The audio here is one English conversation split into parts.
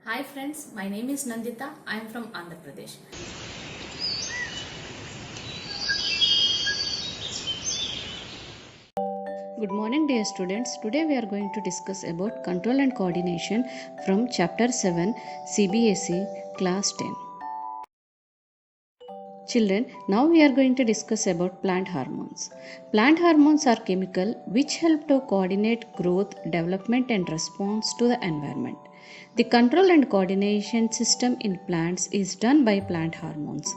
Hi friends, my name is Nandita. I am from Andhra Pradesh. Good morning dear students. Today we are going to discuss about control and coordination from chapter 7 CBSE class 10. Children, now we are going to discuss about plant hormones. Plant hormones are chemical which help to coordinate growth, development and response to the environment. The control and coordination system in plants is done by plant hormones.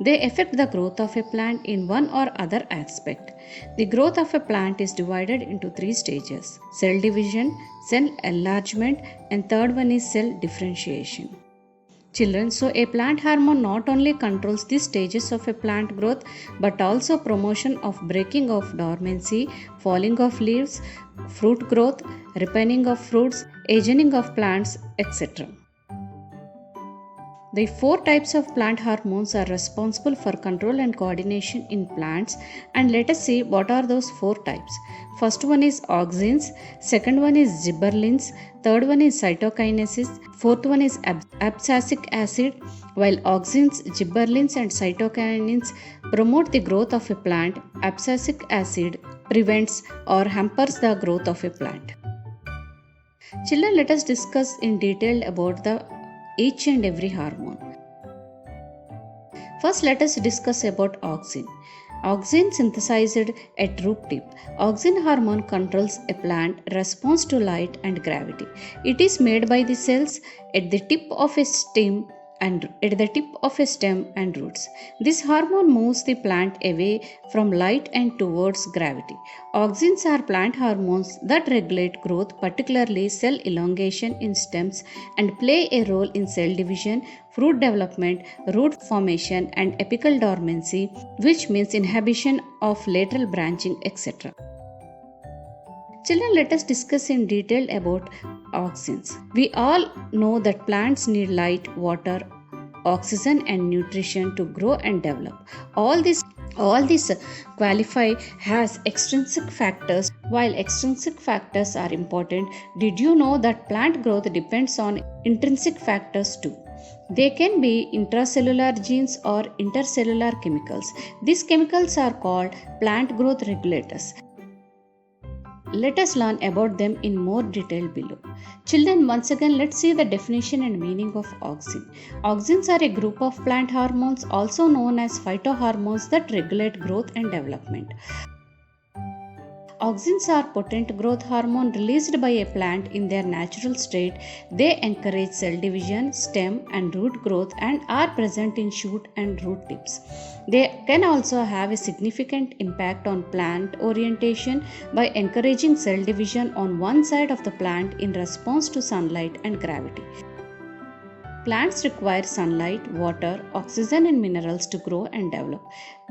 They affect the growth of a plant in one or other aspect. The growth of a plant is divided into three stages: cell division, cell enlargement, and third one is cell differentiation. Children, so a plant hormone not only controls the stages of a plant growth but also promotion of breaking of dormancy, falling of leaves, fruit growth, ripening of fruits, aging of plants, etc. The four types of plant hormones are responsible for control and coordination in plants, and let us see what are those four types. First one is auxins, second one is gibberellins, third one is cytokinesis, fourth one is abscisic acid. While auxins, gibberellins and cytokinins promote the growth of a plant, abscisic acid prevents or hampers the growth of a plant. Children, let us discuss in detail about each and every hormone. First, let us discuss about auxin. Auxin synthesized at root tip. Auxin hormone controls a plant response to light and gravity. It is made by the cells at the tip of a stem and roots. This hormone moves the plant away from light and towards gravity. Auxins are plant hormones that regulate growth, particularly cell elongation in stems, and play a role in cell division, fruit development, root formation, and apical dormancy, which means inhibition of lateral branching, etc. Children, let us discuss in detail about auxins. We all know that plants need light, water, oxygen and nutrition to grow and develop. All these qualify as extrinsic factors. While extrinsic factors are important, did you know that plant growth depends on intrinsic factors too? They can be intracellular genes or intercellular chemicals. These chemicals are called plant growth regulators. Let us learn about them in more detail below. Children, once again, let's see the definition and meaning of auxin. Auxins are a group of plant hormones, also known as phytohormones, that regulate growth and development. Auxins are potent growth hormone released by a plant in their natural state. They encourage cell division, stem and root growth and are present in shoot and root tips. They can also have a significant impact on plant orientation by encouraging cell division on one side of the plant in response to sunlight and gravity. Plants require sunlight, water, oxygen and minerals to grow and develop.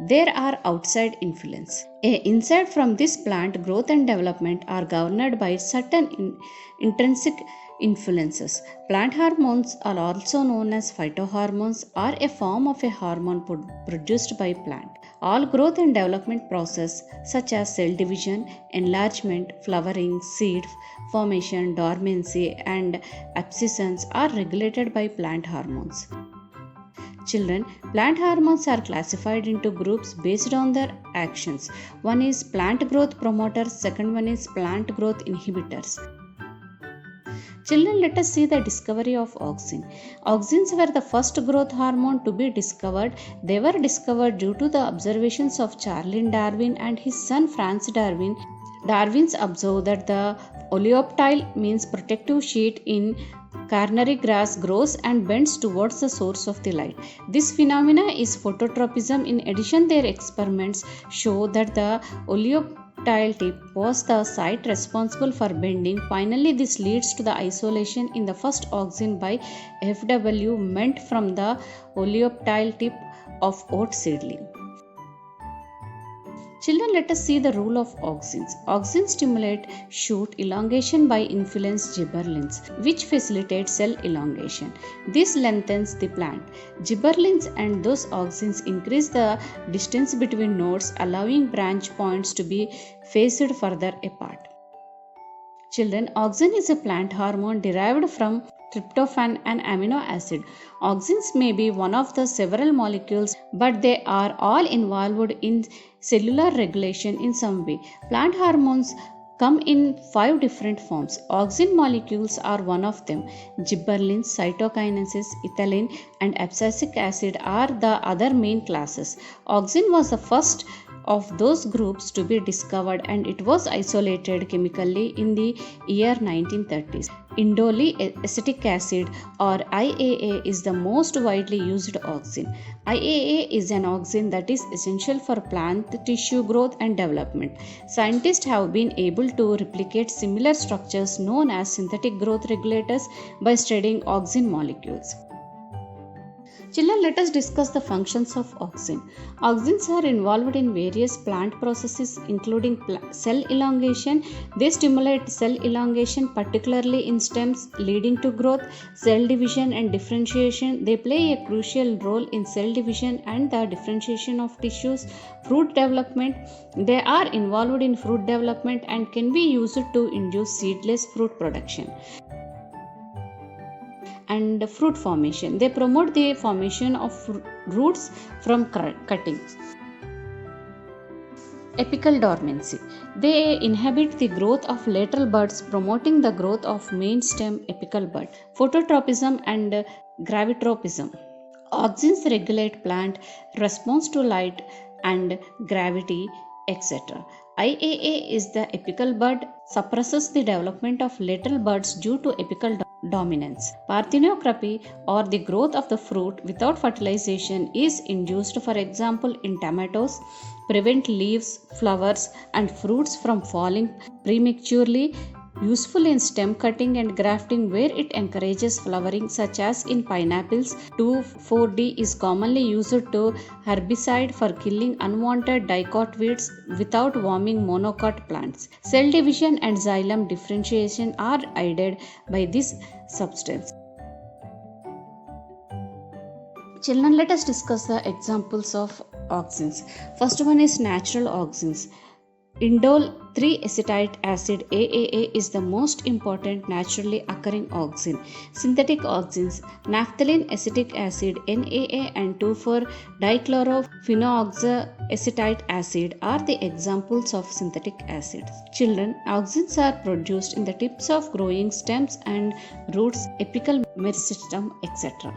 There are outside influence. Inside from this plant, growth and development are governed by certain intrinsic influences. Plant hormones are also known as phytohormones, are a form of a hormone produced by plant. All growth and development process such as cell division, enlargement, flowering, seed formation, dormancy and abscissions are regulated by plant hormones. Children, plant hormones are classified into groups based on their actions. One is plant growth promoters, second one is plant growth inhibitors. Children, let us see the discovery of auxin. Auxins were the first growth hormone to be discovered. They were discovered due to the observations of Charles Darwin and his son Francis Darwin. Darwin's observed that the oleoptile, means protective sheet in carnary grass, grows and bends towards the source of the light. This phenomena is phototropism. In addition, their experiments show that the oleoptile tip was the site responsible for bending. Finally, this leads to the isolation in the first auxin by FW meant from the oleoptile tip of oat seedling. Children, let us see the role of auxins. Auxins stimulate shoot elongation by influence gibberellins, which facilitate cell elongation. This lengthens the plant. Gibberellins and those auxins increase the distance between nodes, allowing branch points to be faced further apart. Children, auxin is a plant hormone derived from tryptophan, and amino acid. Auxins may be one of the several molecules, but they are all involved in cellular regulation in some way. Plant hormones come in 5 different forms. Auxin molecules are one of them. Gibberellins, cytokinases, ethylene, and abscisic acid are the other main classes. Auxin was the first of those groups to be discovered, and it was isolated chemically in the year 1930s. Indole acetic acid or IAA is the most widely used auxin. IAA is an auxin that is essential for plant tissue growth and development. Scientists have been able to replicate similar structures known as synthetic growth regulators by studying auxin molecules. Children, let us discuss the functions of auxin. Auxins are involved in various plant processes, including cell elongation. They stimulate cell elongation, particularly in stems, leading to growth, cell division, and differentiation. They play a crucial role in cell division and the differentiation of tissues. Fruit development. They are involved in fruit development and can be used to induce seedless fruit production. And fruit formation. They promote the formation of roots from cutting. Apical dormancy. They inhibit the growth of lateral buds, promoting the growth of main stem apical bud. Phototropism and gravitropism. Auxins regulate plant response to light and gravity, etc. IAA is the apical bud, suppresses the development of lateral buds due to apical dominance. Parthenocarpy, or the growth of the fruit without fertilization, is induced, for example, in tomatoes, prevent leaves, flowers, and fruits from falling prematurely. Useful in stem cutting and grafting where it encourages flowering, such as in pineapples. 2,4-D is commonly used to herbicide for killing unwanted dicot weeds without warming monocot plants. Cell division and xylem differentiation are aided by this substance. Children, let us discuss the examples of auxins. First one is natural auxins. Indole 3-acetate acid AAA is the most important naturally occurring auxin. Synthetic auxins, naphthalene acetic acid NAA and 2,4-dichlorophenoxacetate acid are the examples of synthetic acids. Children, auxins are produced in the tips of growing stems and roots, apical meristem, etc.